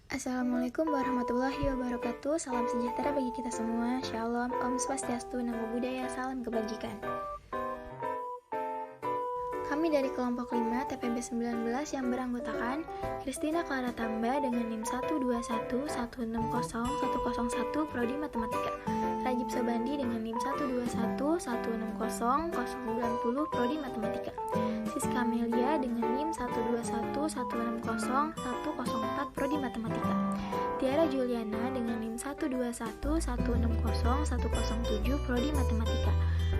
Assalamualaikum warahmatullahi wabarakatuh. Salam sejahtera bagi kita semua. Shalom, Om Swastiastu, Namo Buddhaya, salam kebajikan. Kami dari kelompok 5 TPB 19 yang beranggotakan Christina Clara Tamba dengan NIM 121160101 Prodi Matematika, Rajib Sobandi dengan NIM 121160090 Prodi Matematika, Siska Amelia dengan NIM 121160104 Prodi Matematika, Tiara Juliana dengan NIM 121160107 Prodi Matematika,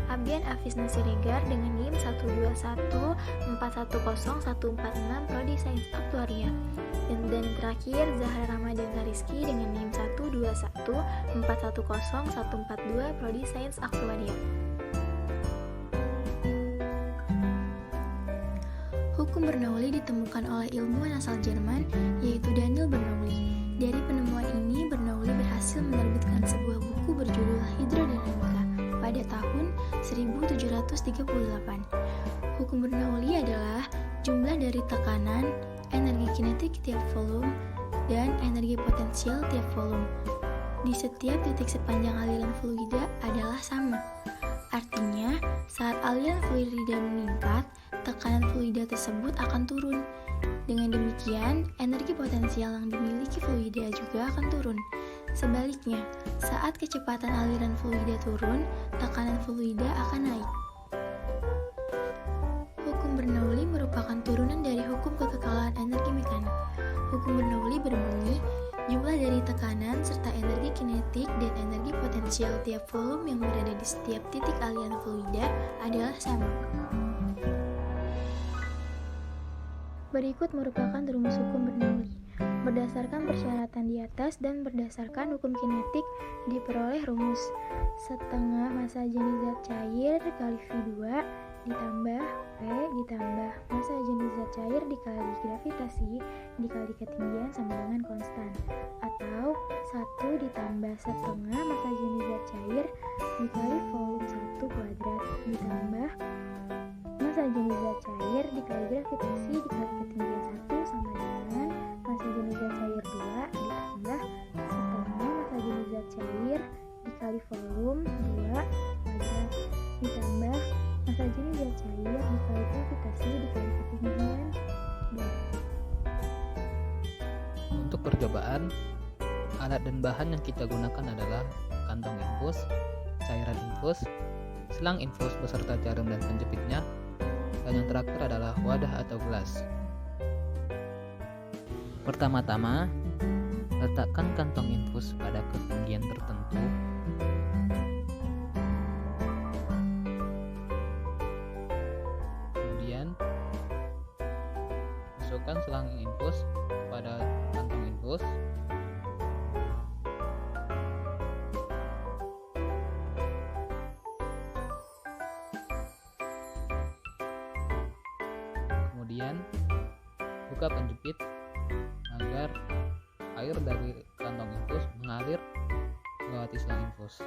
Abdian Afis Nasiregar dengan NIM 121410146 Prodi Sains Aktuaria, dan terakhir Zahra Ramadhana Rizky dengan NIM 121410142 Prodi Sains Aktuaria. Hukum Bernoulli ditemukan oleh ilmuwan asal Jerman, yaitu Daniel Bernoulli. Dari penemuan ini, Bernoulli berhasil menerbitkan sebuah buku berjudul Hidrodinamika pada tahun 1738. Hukum Bernoulli adalah jumlah dari tekanan, energi kinetik tiap volume, dan energi potensial tiap volume di setiap titik sepanjang aliran fluida adalah sama. Artinya, saat aliran fluida meningkat, tekanan fluida tersebut akan turun. Dengan demikian, energi potensial yang dimiliki fluida juga akan turun. Sebaliknya, saat kecepatan aliran fluida turun, tekanan fluida akan naik. Hukum Bernoulli merupakan turunan dari hukum kekekalan energi mekanik. Hukum Bernoulli berbunyi, jumlah dari tekanan serta energi kinetik dan energi potensial tiap volume yang berada di setiap titik aliran fluida adalah sama. Berikut merupakan rumus hukum Bernoulli. Berdasarkan persyaratan di atas dan berdasarkan hukum kinetik, diperoleh rumus setengah massa jenis zat cair kali V2 ditambah P ditambah massa jenis zat cair dikali gravitasi dikali ketinggian sama dengan konstan, atau 1 ditambah setengah massa jenis zat cair dikali volume 1 kuadrat ditambah massa jenis zat cair dikali gravitasi dikali ketinggian 1 sama dengan massa jenis zat cair 2 ditambah setengah massa jenis zat cair dikali volume 2 kuadrat ditambah massa jenis zat cair dikali gravitasi dikali ketinggian 2. Untuk percobaan, alat dan bahan yang kita gunakan adalah kantong infus, cairan infus, selang infus beserta jarum dan penjepitnya, dan yang terakhir adalah wadah atau gelas. Pertama-tama, letakkan kantong infus pada ketinggian tertentu. Kemudian, masukkan selang infus pada kantong infus. Kemudian, buka penjepit agar air dari kantong infus mengalir melewati selang infus.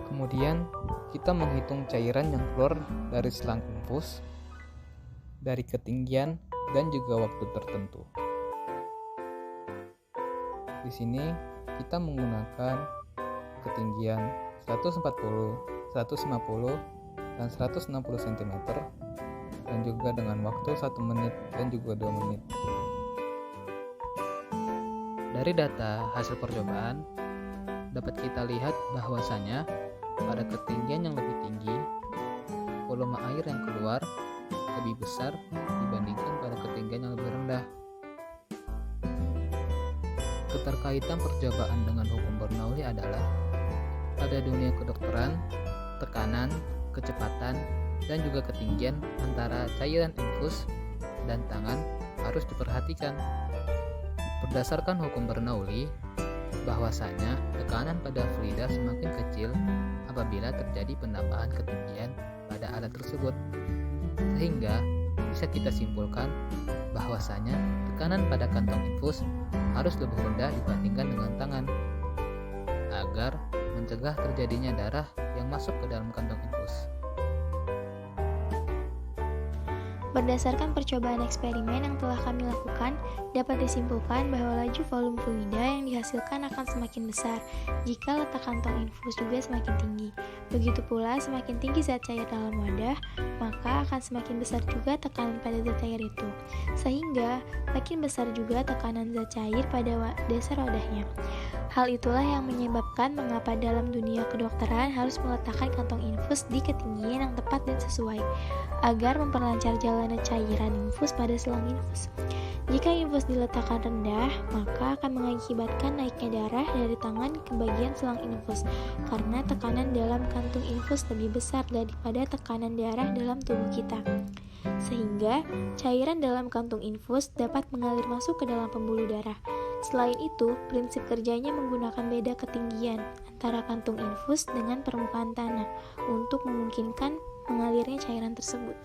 Kemudian, kita menghitung cairan yang keluar dari selang infus dari ketinggian dan juga waktu tertentu. Di sini kita menggunakan ketinggian 140, 150, dan 160 cm dan juga dengan waktu 1 menit dan juga 2 menit. Dari data hasil percobaan dapat kita lihat bahwasanya pada ketinggian yang lebih tinggi, volume air yang keluar lebih besar dibandingkan pada ketinggian yang lebih rendah. Keterkaitan percobaan dengan hukum Bernoulli adalah pada dunia kedokteran, tekanan, kecepatan, dan juga ketinggian antara cairan infus dan tangan harus diperhatikan. Berdasarkan hukum Bernoulli, bahwasanya tekanan pada fluida semakin kecil apabila terjadi penambahan ketinggian pada alat tersebut, sehingga bisa kita simpulkan bahwasanya tekanan pada kantong infus harus lebih rendah dibandingkan dengan tangan, agar mencegah terjadinya darah yang masuk ke dalam kantong infus. Berdasarkan percobaan eksperimen yang telah kami lakukan, dapat disimpulkan bahwa laju volume fluida yang dihasilkan akan semakin besar jika letak kantong infus juga semakin tinggi. Begitu pula, semakin tinggi zat cair dalam wadah, maka akan semakin besar juga tekanan pada zat cair itu, sehingga makin besar juga tekanan zat cair pada dasar wadahnya. Hal itulah yang menyebabkan mengapa dalam dunia kedokteran harus meletakkan kantong infus di ketinggian yang tepat dan sesuai, agar memperlancar jalannya cairan infus pada selang infus. Jika infus diletakkan rendah, maka akan mengakibatkan naiknya darah dari tangan ke bagian selang infus, karena tekanan dalam kantung infus lebih besar daripada tekanan darah dalam tubuh kita. Sehingga cairan dalam kantung infus dapat mengalir masuk ke dalam pembuluh darah. Selain itu, prinsip kerjanya menggunakan beda ketinggian antara kantung infus dengan permukaan tanah untuk memungkinkan mengalirnya cairan tersebut.